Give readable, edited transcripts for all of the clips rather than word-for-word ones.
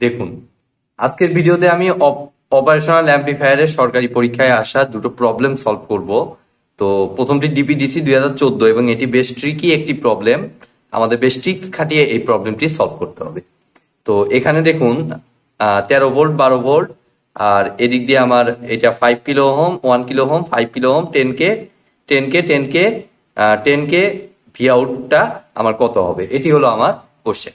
দেখুন, আজকের ভিডিওতে আমি অপারেশনাল অ্যাম্পলিফায়ারের সরকারি পরীক্ষায় আসা দুটো প্রবলেম সলভ করব। তো প্রথমটি ডিপিডিসি 2014 এবং এটি বেশ ট্রিকি একটি প্রবলেম। আমাদের বেশ ট্রিক্স খাটিয়ে এই প্রবলেমটি সলভ করতে হবে। তো এখানে দেখুন 13 ভোল্ট 12 ভোল্ট, আর এদিক দিয়ে আমার এটা 5 kilo ohm 1 kilo ohm 5 kilo ohm 10K 10K V আউটটা আমার কত হবে, এটি হলো আমার কোশ্চেন।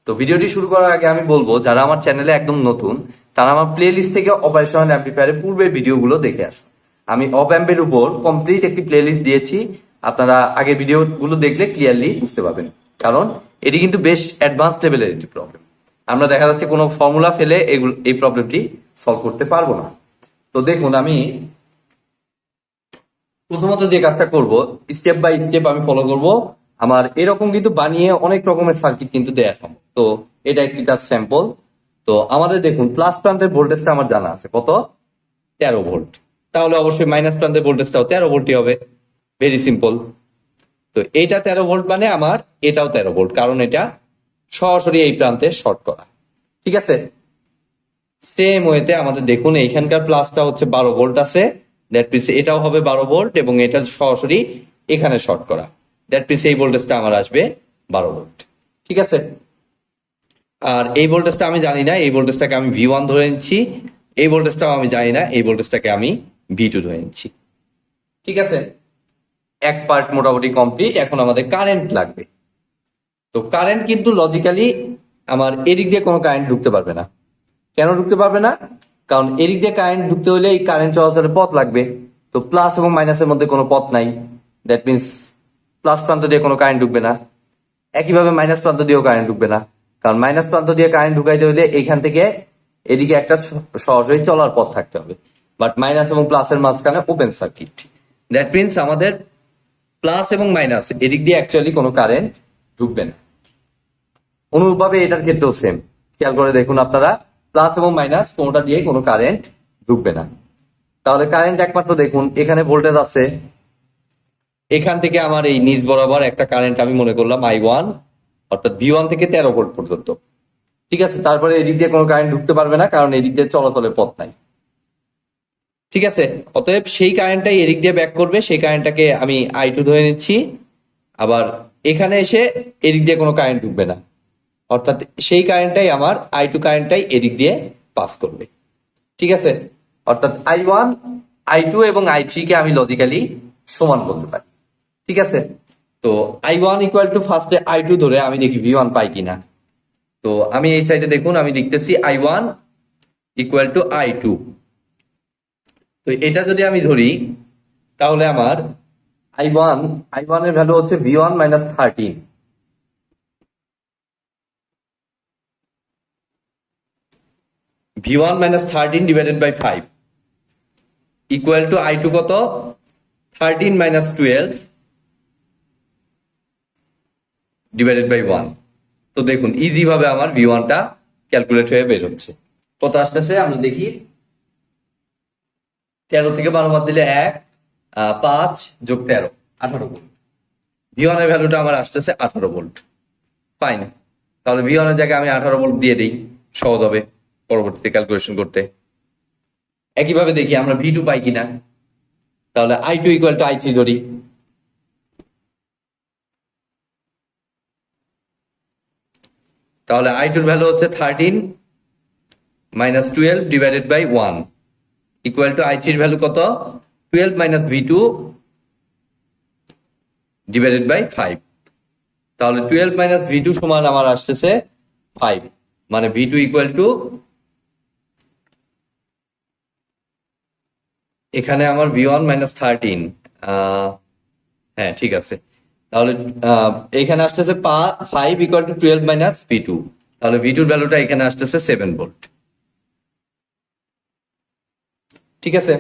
তো ভিডিওটি শুরু করার আগে আমি বলবো, যারা আমার চ্যানেলে একদম নতুন তারা আমার প্লে লিস্ট থেকে অপারেশনাল অ্যাম্পলিফায়ারের পূর্বের ভিডিওগুলো দেখে আসুন। আমি অপ্যাম্পের উপর কমপ্লিট একটি প্লে লিস্ট দিয়েছি, আপনারা আগের ভিডিওগুলো দেখলে ক্লিয়ারলি বুঝতে পারবেন, কারণ এটি কিন্তু বেশ অ্যাডভান্স লেভেলের একটি প্রবলেম। আমরা দেখা যাচ্ছে কোনো ফর্মুলা ফেলে এই প্রবলেমটি সলভ করতে পারবো না। তো দেখুন, আমি প্রথমত যে কাজটা করব, স্টেপ বাই স্টেপ আমি ফলো করব। আমার এরকম কিন্তু বানিয়ে অনেক রকমের সার্কিট কিন্তু দেয়া সম্ভব। তো এটা একটি তার স্যাম্পল। তো আমাদের দেখুন, প্লাস প্রান্তের ভোল্টেজটা আমার জানা আছে কত, 13 ভোল্ট। তাহলে অবশ্যই মাইনাস প্রান্তের ভোল্টেজটাও 13 ভোল্টই হবে। Very simple. তো এইটা 13 ভোল্ট মানে আমার এটাও 13 ভোল্ট, কারণ এটা সরাসরি এই প্রান্তে শর্ট করা। ঠিক আছে, সেম ওয়েতে আমাদের দেখুন এইখানকার প্লাসটা হচ্ছে 12 ভোল্ট আছে, দ্যাট মিনস এটাও হবে 12 ভোল্ট এবং এটা সরাসরি এখানে শর্ট করা, দ্যাট মিনস এই ভোল্টেজটা আমার আসবে 12 ভোল্ট। ঠিক আছে, আর এই ভোল্টেজটা আমি জানি না, এই ভোল্টেজটাকে আমি V1 ধরে নিচ্ছি। এই ভোল্টেজটাও আমি জানি না, এই ভোল্টেজটাকে আমি V2 ধরে নিচ্ছি। ঠিক আছে, এক পার্ট মোটামুটি কমপ্লিট। এখন আমাদের কারেন্ট লাগবে। তো কারেন্ট কিন্তু লজিক্যালি আমার এদিক দিয়ে কোনো কারেন্ট ঢুকতে পারবে না। কেন ঢুকতে পারবে না? কারণ এদিক দিয়ে কারেন্ট ঢুকতে হলে এই কারেন্ট চলাচলের পথ লাগবে। তো প্লাস এবং মাইনাসের মধ্যে কোনো পথ নাই, দ্যাট মিনস প্লাস প্রান্ত দিয়ে কোনো কারেন্ট ঢুকবে না। একইভাবে মাইনাস প্রান্ত দিয়েও কারেন্ট ঢুকবে না, কারণ মাইনাস প্রান্ত দিয়ে কারেন্ট ঢুকাইতে হলে এখান থেকে এদিকে একটা সরাসরি চলার পথ থাকতে হবে। বাট মাইনাস এবং প্লাসের মাঝখানে ওপেন সার্কিট, দ্যাট মিনস আমাদের প্লাস এবং মাইনাস এদিক দিয়ে অ্যাকচুয়ালি কোনো কারেন্ট ঢুকবে না। অনুরূপভাবে এটার ক্ষেত্রেও সেম, খেয়াল করে দেখুন আপনারা, প্লাস এবং মাইনাস কোনোটা দিয়ে কোনো কারেন্ট ঢুকবে না। তাহলে কারেন্ট একমাত্র দেখুন এখানে ভোল্টেজ আছে, এখান থেকে আমার এই নিচ বরাবর একটা কারেন্ট আমি মনে করলাম I1, অর্থাৎ V1 থেকে 13 ভোল্ট পর্যন্ত। ঠিক আছে, তারপরে এদিক দিয়ে কোনো কারেন্ট ঢুকতে পারবে না, কারণ এদিক দিয়ে চলাচলের পথ নাই। ঠিক আছে, অতএব সেই কারেন্টটাই এদিক দিয়ে ব্যাক করবে, সেই কারেন্টটাকে আমি I2 ধরে নিচ্ছি। আবার এখানে এসে এদিক দিয়ে কোনো কারেন্ট ঢুকবে না, অর্থাৎ সেই কারেন্টটাই আমার I2 কারেন্টটাই এদিক দিয়ে পাস করবে। ঠিক আছে, অর্থাৎ I1 I2 এবং I3 কে আমি লজিক্যালি সমান বলতে পারি। ঠিক আছে, তো I1 ইকুয়াল টু ফার্স্টে I2 ধরে আমি দেখি V1 পাই কিনা। তো আমি এই সাইডে দেখুন, আমি লিখতেছি I1 ইকুয়াল টু I2। তো এটা যদি আমি ধরি, তাহলে আমার I1 এর ভ্যালু হচ্ছে V1 minus 13। V1 minus 13 divided by 5 equal to I2 কত, 13 মাইনাস 12 ডিভাইডেড বাই 1। তো দেখুন ইজি ভাবে আমার V1টা ক্যালকুলেট হয়ে বের হচ্ছে। কত আসতেছে আমরা দেখি, 13 থেকে 12 বাদ দিলে 1, 5 যোগ 13 18 ভোল্ট। V1 এর ভ্যালুটা আমার আসতেছে 18 ভোল্ট। ফাইন, তাহলে V1 এর জায়গায় আমি 18 ভোল্ট দিয়ে দিই, সহজ হবে পরবর্তীতে ক্যালকুলেশন করতে। একইভাবে দেখি আমরা V2 পাই কিনা। তাহলে I2 ইকুয়াল টু I3 ধরি। তাহলে I2 এর ভ্যালু হচ্ছে 13 minus 12 divided by 1 equal to I3 এর ভ্যালু কত, 12 মাইনাস V2 ডিভাইডেড বাই 5। তাহলে 12 মাইনাস V2 সমান আমার আসতেছে 5, মানে V2 ইকুয়াল টু, এখানে আমার V1 মাইনাস 13, হ্যাঁ ঠিক আছে। তাহলে এখানে আসতেছে 5 ইকুয়াল টু 12 মাইনাস V2, তাহলে V2 এর ভ্যালুটা এখানে আসতেছে 7 ভোল্ট। ঠিক আছে,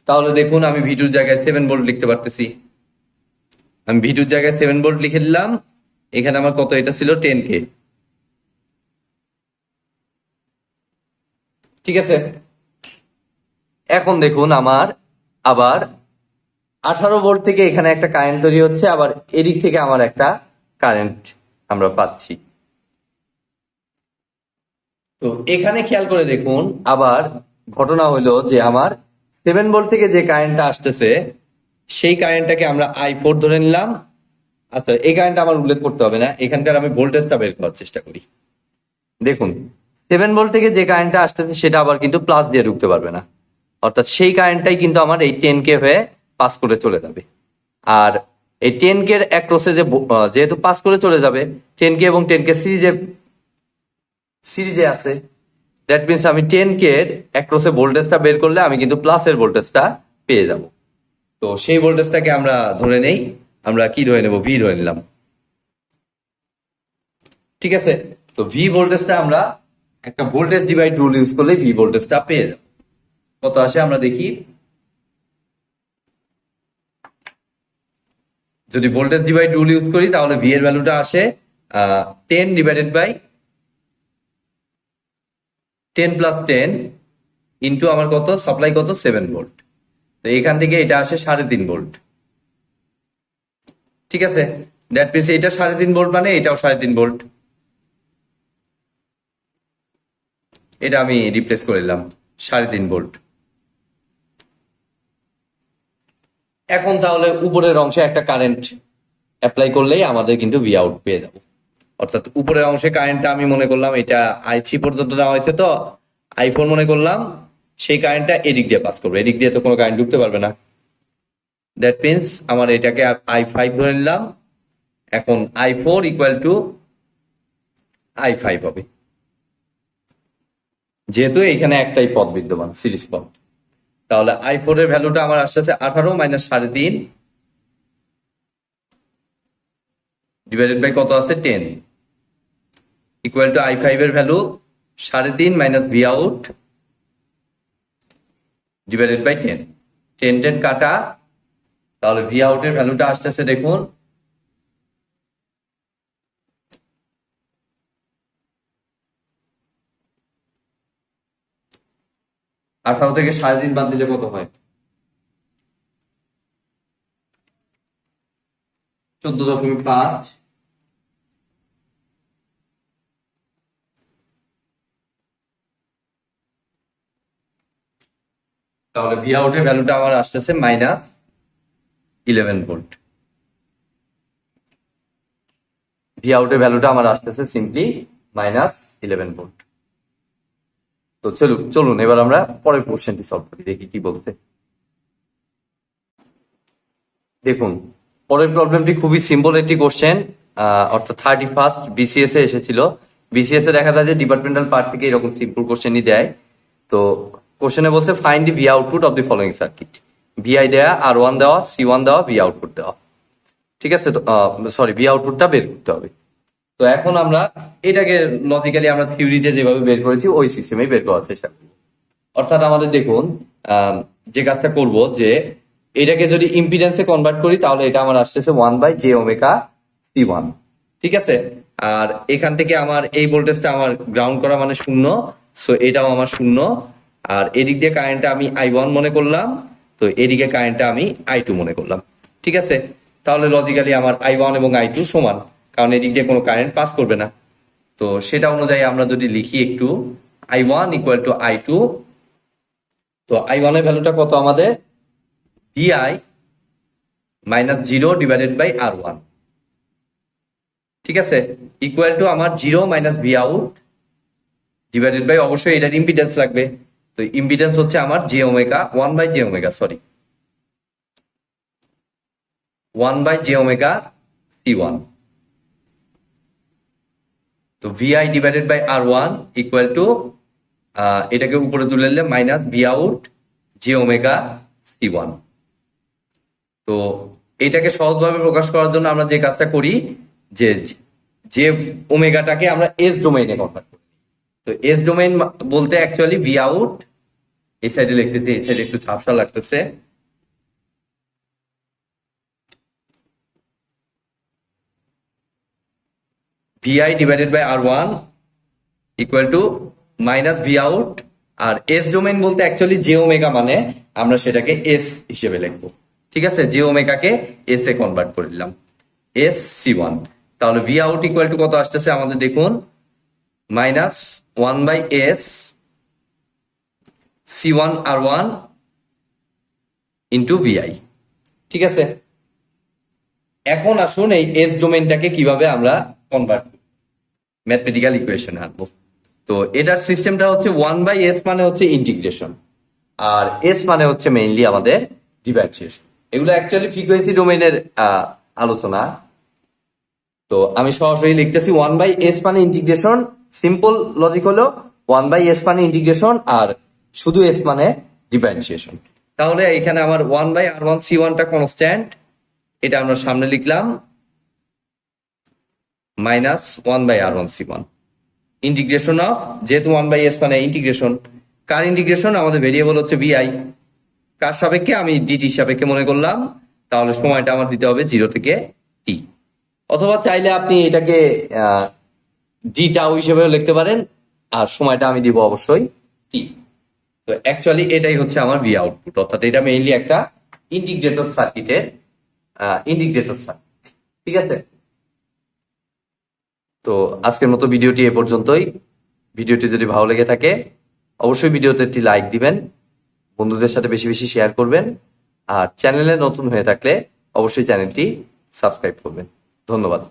তাহলে দেখুন আমি V2 এর জায়গায় 7 ভোল্ট লিখতে পারতেছি। আমি V2 এর জায়গায় 7 ভোল্ট লিখে দিলাম। এখানে আমার কত, এটা ছিল 10K। ঠিক আছে, এখন দেখুন আমার আবার 18 ভোল্ট থেকে এখানে একটা কারেন্ট তৈরি হচ্ছে, আবার এদিক থেকে আমার একটা কারেন্ট আমরা পাচ্ছি। তো এখানে খেয়াল করে দেখুন, আবার ঘটনা হলো যে আমার 7 ভোল্ট থেকে যে কারেন্টটা আসতেছে সেই কারেন্টটাকে আমরা I4 ধরে নিলাম। আচ্ছা, এই কারেন্টটা আমার উল্লেখ করতে হবে না, এখানকার আমি ভোল্টেজটা বের করার চেষ্টা করি। দেখুন 7 ভোল্ট থেকে যে কারেন্টটা আসতেছে সেটা আবার কিন্তু প্লাস দিয়ে ঢুকতে পারবে না, অর্থাৎ সেই কারেন্টটাই কিন্তু আমার এই 10K হয়ে পাস করে চলে যাবে। আর এই 10K এর অ্যাক্রসে যে যেহেতু পাস করে চলে যাবে, 10K এবং 10K সিরিজে আছে, দ্যাট মিনস আমি 10K এর অ্যাক্রসে ভোল্টেজটা বের করলে আমি কিন্তু প্লাসের ভোল্টেজটা পেয়ে যাব। তো সেই ভোল্টেজটাকে আমরা ধরে নেই, আমরা কি ধরে নেব, ভি ধরে নিলাম। ঠিক আছে, তো ভি ভোল্টেজটা আমরা একটা ভোল্টেজ ডিভাইড রুল ইউজ করলে ভি ভোল্টেজটা পেয়ে যাব। কত আসে আমরা দেখি। যদি ভোল্টেজ ডিভাইড রুল ইউজ করি তাহলে ভি এর ভ্যালুটা আসে 10 ডিভাইডেড বাই 10 প্লাস 10 ইন্টু আমার কত সাপ্লাই কত 7 ভোল্ট। তো এখান থেকে এটা আসে 3.5 ভোল্ট। ঠিক আছে, দ্যাট মিনস এটা 3.5 ভোল্ট মানে এটাও 3.5 ভোল্ট। এটা আমি রিপ্লেস করে নিলাম 3.5 ভোল্ট। এখন তাহলে উপরের অংশে একটা কারেন্ট অ্যাপ্লাই করলেই আমাদের কিন্তু ভি আউট পেয়ে যাবো। অর্থাৎ উপরের অংশে কারেন্টটা আমি মনে করলাম এটা I3 পর্যন্ত নেওয়া হয়েছে, তো I4 মনে করলাম, সেই কারেন্টটা এদিক দিয়ে পাস করবে, এদিক দিয়ে তো কোনো কারেন্ট ঢুকতে পারবে না। দ্যাট মিনস আমার এটাকে I5 ধরে নিলাম। এখন I4 ইকুয়াল টু I5 হবে, যেহেতু এখানে একটাই পদ বিদ্যমান, সিরিজ পদ। তাহলে I4 এর ভ্যালুটা আমার আসতেছে 18 মাইনাস 3.5 ডিভাইডেড বাই কত আছে 10 ইকুয়াল টু I5 এর value 3.5 minus V out divided by 10। 10 কাটা, তাহলে ভি আউট এর ভ্যালুটা আসতেছে দেখুন 18 থেকে 3.5 বাদ দিলে কত হয়, 14.5। তাহলে ভি আউট এর ভ্যালুটা আমার আসতেছে -11 ভোল্ট। ভি আউট এর ভ্যালুটা আমার আসতেছে সিম্পলি -11 ভোল্ট। তো চলুন এবার আমরা পরের কোশ্চেনটি সলভ করি, দেখি কি বলতে। দেখুন পরের প্রবলেমটি খুবই সিম্পল একটি কোশ্চেন, অর্থাৎ 31st BCS এ এসেছিল। BCS এ দেখা যায় যে ডিপার্টমেন্টাল পার্ট থেকে এরকম সিম্পল কোশ্চেনই দেয়। তো কোশ্চেনে বলছে find the V output of the following circuit. VI দেওয়া, R1 দেওয়া, C1 দেওয়া, ভি আউটপুট দেওয়া। ঠিক আছে, তো সরি ভি আউটপুটটা বের করতে হবে। তো এখন আমরা এটাকে লজিক্যালি আমরা থিওরিতে যেভাবে বের করেছি ওই সিস্টেমেই বের করার চেষ্টা করব। অর্থাৎ আমাদের দেখুন যে কাজটা করব যে এটাকে যদি ইম্পিডেন্সে কনভার্ট করি তাহলে এটা আমার আসতেছে 1/j⍵C1। ঠিক আছে, আর এখান থেকে আমার এই ভোল্টেজটা আমার গ্রাউন্ড করা মানে 0, সো এটাও আমার 0। আর এদিক দিয়ে কারেন্টটা আমি I1 মনে করলাম, তো এদিকে কারেন্টটা আমি I2 মনে করলাম। ঠিক আছে, তাহলে লজিক্যালি আমার I1 এবং I2 সমান, কারণ এদিক দিয়ে কোনো কারেন্ট পাস করবে না। তো সেটা অনুযায়ী আমরা যদি লিখি একটু I1 ইকুয়াল টু I2, তো I1 এর ভ্যালুটা কত আমাদের VI -0 ডিভাইডেড বাই R1। ঠিক আছে, ইকুয়াল টু আমার 0 minus V out divided by, অবশ্যই এটার ইম্পিডেন্স লাগবে। তো ইম্পিডেন্স হচ্ছে আমার সরি 1/j⍵C1। তো VI divided by R1 equal to এটাকে উপরে তুলে নিলে মাইনাস ভি আউট j⍵C1। তো এটাকে সহজভাবে প্রকাশ করার জন্য আমরা যে কাজটা করি যে যে ওমেগাটাকে আমরা এস ডোমেইনে কনভার্ট করি। তো এস ডোমেইন বলতে অ্যাকচুয়ালি ভি আউট, এই সাইডে লিখতেছি, এই সাইডে একটু ঝাপসা লাগতেছে, VI divided by R1 equal to minus V out. আর এস ডোমেইন বলতে অ্যাকচুয়ালি j⍵, মানে আমরা সেটাকে এস হিসেবে লিখবো। ঠিক আছে, যে ওমেগাকে এস এ কনভার্ট করে দিলাম, এস সি ওয়ান। তাহলে ভি আউট ইকুয়াল টু কত আসতেছে আমাদের দেখুন, minus one by S C one R one into VI. ঠিক আছে, এখন আসুন এই এস ডোমেনটাকে কিভাবে আমরা কনভার্ট ম্যাথমেটিক্যাল ইকুয়েশনে আনবো। তো এটার সিস্টেমটা হচ্ছে ওয়ান বাই এস মানে হচ্ছে ইন্টিগ্রেশন, আর এস মানে হচ্ছে মেইনলি আমাদের ডিফারেন্সিয়েশন। এগুলো অ্যাকচুয়ালি ফ্রিকোয়েন্সি ডোমেইনের আলোচনা। তো আমি সরাসরি লিখতেছি ওয়ান বাই এস মানে ইন্টিগ্রেশন, সিম্পল লজিক হলো ওয়ান বাই এস মানে ইন্টিগ্রেশন আর শুধু এস মানে ডিফারেন্সিয়েশন। তাহলে এখানে আমার one by R one C ওয়ানটা কনস্ট্যান্ট, এটা আমরা সামনে লিখলাম minus one by R one C one integration of, যেহেতু ওয়ান বাই এস মানে ইন্টিগ্রেশন, কার ইন্টিগ্রেশন, আমাদের ভেরিয়েবল হচ্ছে ভিআই, কার সাপেক্ষে, আমি ডিটি সাপেক্ষে মনে করলাম। তাহলে সময়টা আমার দিতে হবে 0 থেকে টি, অথবা চাইলে আপনি এটাকে ডি টাউ হিসেবেও লিখতে পারেন, আর সময়টা আমি দিব অবশ্যই টি। তো অ্যাকচুয়ালি এটাই হচ্ছে আমার ভি আউটপুট, অর্থাৎ এটা মেইনলি একটা ইন্টিগ্রেটর সার্কিটের ইন্টিগ্রেটর সার্কিট। ঠিক আছে, তো আজকের মতো ভিডিওটি এ পর্যন্তই। ভিডিওটি যদি ভালো লেগে থাকে অবশ্যই ভিডিওতে একটি লাইক দিবেন, বন্ধুদের সাথে বেশি বেশি শেয়ার করবেন, আর চ্যানেলে নতুন হয়ে থাকলে অবশ্যই চ্যানেলটি সাবস্ক্রাইব করবেন। ধন্যবাদ।